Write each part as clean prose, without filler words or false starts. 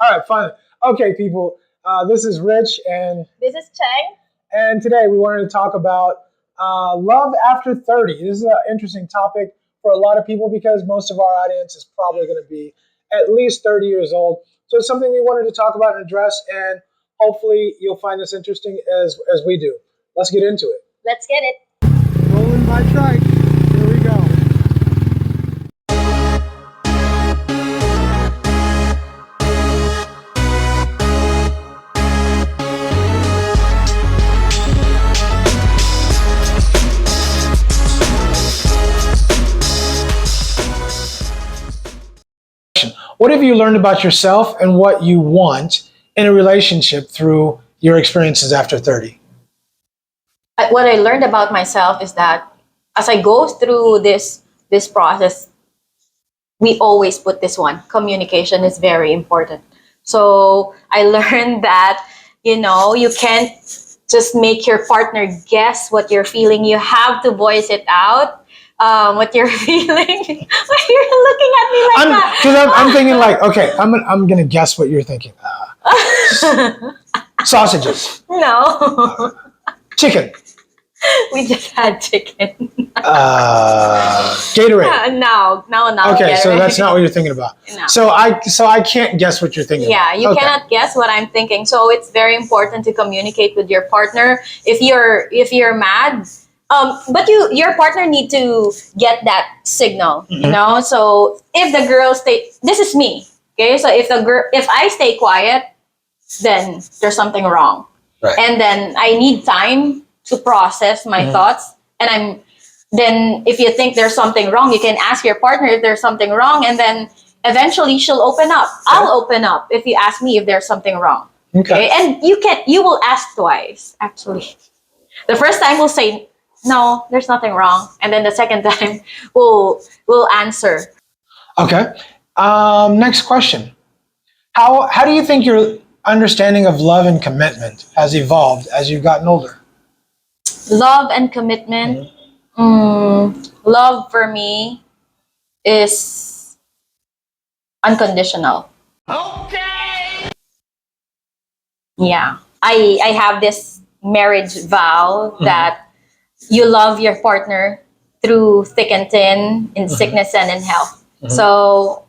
All right, fine. Okay, people. This is Rich, and This is Cheng. today we wanted to talk about love after 30. This is an interesting topic for a lot of people because most of our audience is probably going to be at least 30 years old. So it's something we wanted to talk about and address, and hopefully you'll find this interesting as we do. Let's get into it. Let's get it. Rolling by trike. Here we go. What have you learned about yourself and what you want in a relationship through your experiences after 30? What I learned about myself is that as I go through this process, we always put this one. Communication is very important. So I learned that, you can't just make your partner guess what you're feeling. You have to voice it out. What you're feeling. Why you're looking at me like that? Because I'm thinking like, okay, I'm gonna guess what you're thinking. Sausages, No. chicken, We just had chicken. Gatorade. No. Okay, so that's not what you're thinking about. No. So I can't guess what you're thinking. Yeah, about. you Okay. cannot guess what I'm thinking. So it's very important to communicate with your partner. If you're mad, but your partner need to get that signal. Mm-hmm. So if the girl this is me. Okay, so if I stay quiet, then there's something wrong. Right. And then I need time to process my thoughts. And then if you think there's something wrong, you can ask your partner if there's something wrong, and then eventually she'll open up. I'll open up if you ask me if there's something wrong. Okay. And you will ask twice, actually. The first time we'll say, no, there's nothing wrong. And then the second time we'll answer. Okay. Next question. How do you think your understanding of love and commitment has evolved as you've gotten older? Love and commitment. Love for me is unconditional. Okay. Yeah. I have this marriage vow that you love your partner through thick and thin, in sickness and in health. So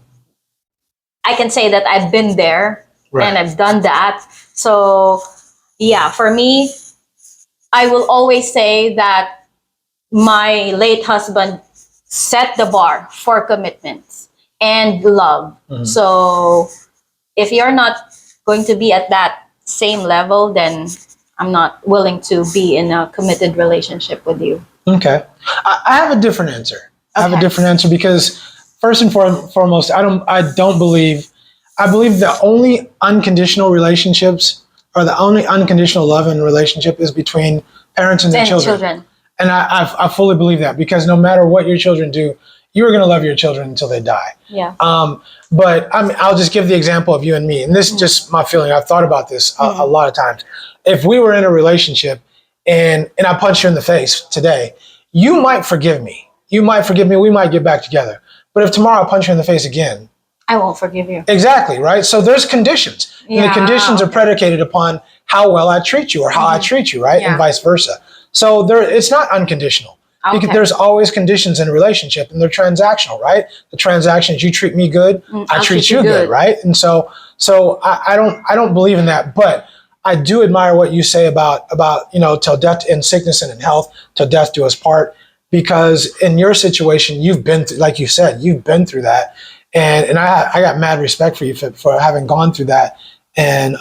I can say that I've been there and I've done that. So yeah, for me, I will always say that my late husband set the bar for commitments and love. So if you're not going to be at that same level, then I'm not willing to be in a committed relationship with you. Okay. I have a different answer. I have a different answer because first and foremost, I believe the only unconditional relationships or the only unconditional love in a relationship is between parents and their children. And I fully believe that because no matter what your children do, you are going to love your children until they die. Yeah. But I'll just give the example of you and me. And this is just my feeling. I've thought about this a lot of times. If we were in a relationship and I punch you in the face today, you might forgive me. We might get back together. But if tomorrow I punch you in the face again, I won't forgive you. Exactly, right? So there's conditions. And the conditions are predicated upon how well I treat you or how I treat you, right? And vice versa. So it's not unconditional. Because there's always conditions in a relationship and they're transactional, right? The transaction is you treat me good, I treat you good, right? And so I don't believe in that, but I do admire what you say about till death in sickness and in health, till death do us part, because in your situation, you've been through, like you said, you've been through that. And I got mad respect for you for having gone through that and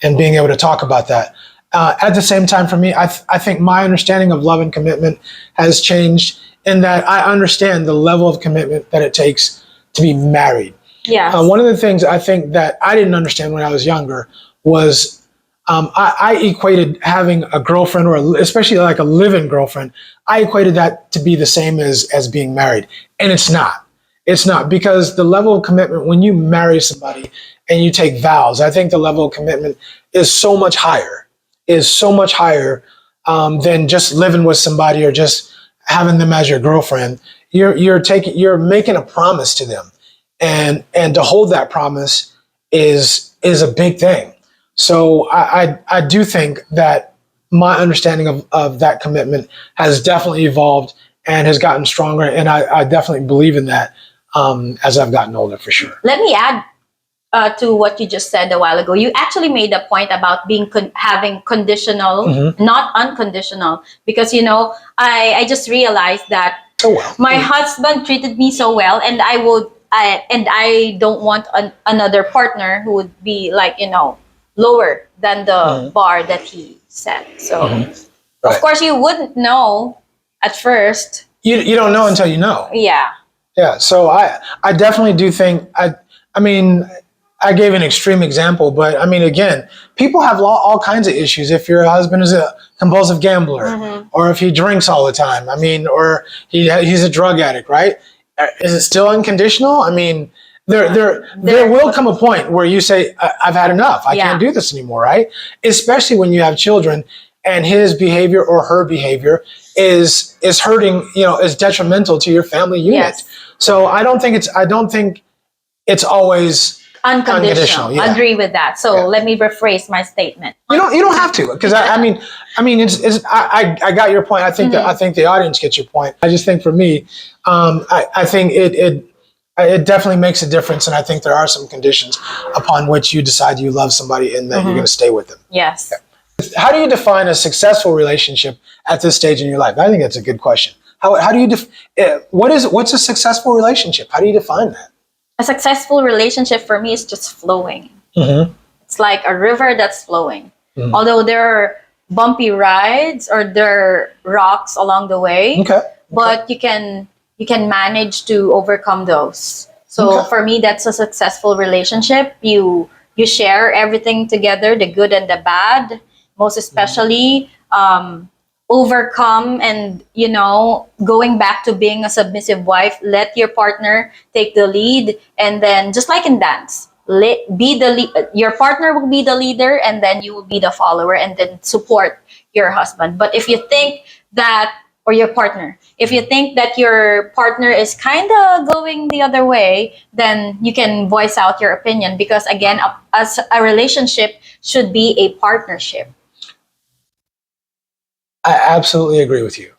being able to talk about that. At the same time, for me, I think my understanding of love and commitment has changed in that I understand the level of commitment that it takes to be married. Yeah. One of the things I think that I didn't understand when I was younger was I equated having a girlfriend or especially like a live-in girlfriend, I equated that to be the same as being married. And it's not. It's not, because the level of commitment when you marry somebody and you take vows, I think the level of commitment is so much higher than just living with somebody or just having them as your girlfriend. You're making a promise to them, and to hold that promise is a big thing. So I do think that my understanding of that commitment has definitely evolved and has gotten stronger, and I definitely believe in that as I've gotten older, for sure. Let me add to what you just said a while ago. You actually made a point about being having conditional, not unconditional, because I just realized that my husband treated me so well, and I don't want another partner who would be like lower than the bar that he set. So of course you wouldn't know at first. You don't know until you know. Yeah. Yeah. So I definitely do think I mean, I gave an extreme example, but I mean, again, people have all kinds of issues. If your husband is a compulsive gambler, or if he drinks all the time, I mean, or he's a drug addict, right? Is it still unconditional? I mean, there will come a point where you say, I've had enough. I can't do this anymore, right? Especially when you have children and his behavior or her behavior is hurting, is detrimental to your family unit. Yes. So I don't think it's always unconditional. Yeah. Agree with that. So let me rephrase my statement. You don't have to, because I mean I got your point. I think I think the audience gets your point. I just think for me, I think it definitely makes a difference, and I think there are some conditions upon which you decide you love somebody and that you're going to stay with them. Yes. Okay. How do you define a successful relationship at this stage in your life? I think that's a good question. How do you what's a successful relationship? How do you define that? A successful relationship for me is just flowing. It's like a river that's flowing. Although there are bumpy rides or there are rocks along the way, but you can manage to overcome those. So for me, that's a successful relationship. You share everything together, the good and the bad, most especially overcome and going back to being a submissive wife. Let your partner take the lead, and then just like in dance, your partner will be the leader, and then you will be the follower, and then support your husband. But if you think that, or your partner, if you think that your partner is kind of going the other way, then you can voice out your opinion, because again, as a relationship should be a partnership. I absolutely agree with you.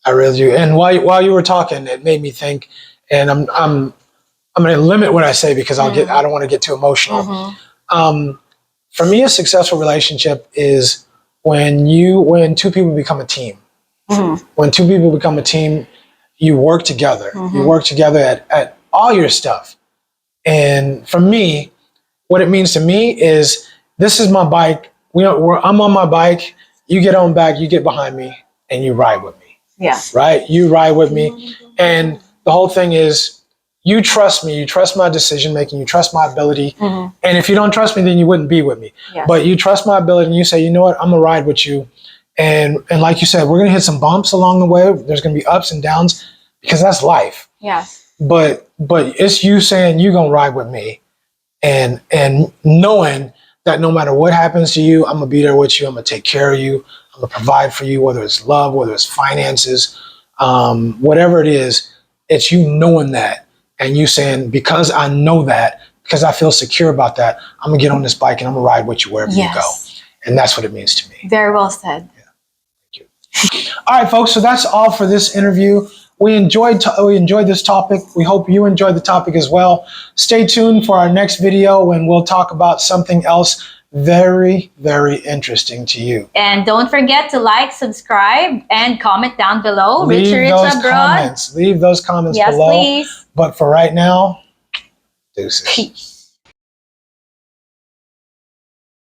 I really do. And while you were talking, it made me think, and I'm going to limit what I say because I don't want to get too emotional. For me, a successful relationship is when two people become a team. When two people become a team, you work together. You work together at all your stuff. And for me, what it means to me is, this is my bike. I'm on my bike. You get on back, you get behind me, and you ride with me. Yeah. Right? You ride with me. And the whole thing is, you trust me, you trust my decision making, you trust my ability. And if you don't trust me, then you wouldn't be with me. Yes. But you trust my ability, and you say, you know what, I'm gonna ride with you. And like you said, we're gonna hit some bumps along the way. There's gonna be ups and downs, because that's life. Yes. But it's you saying you're gonna ride with me, and knowing that no matter what happens to you, I'm gonna be there with you. I'm gonna take care of you. I'm gonna provide for you, whether it's love, whether it's finances, whatever it is. It's you knowing that, and you saying, because I know that, because I feel secure about that, I'm gonna get on this bike and I'm gonna ride with you wherever you go. And that's what it means to me. Very well said. Yeah. Thank you. All right, folks. So that's all for this interview. We enjoyed this topic. We hope you enjoyed the topic as well. Stay tuned for our next video, when we'll talk about something else very, very interesting to you. And don't forget to like, subscribe, and comment down below. Leave those comments below. Yes, please. But for right now, deuces. Peace.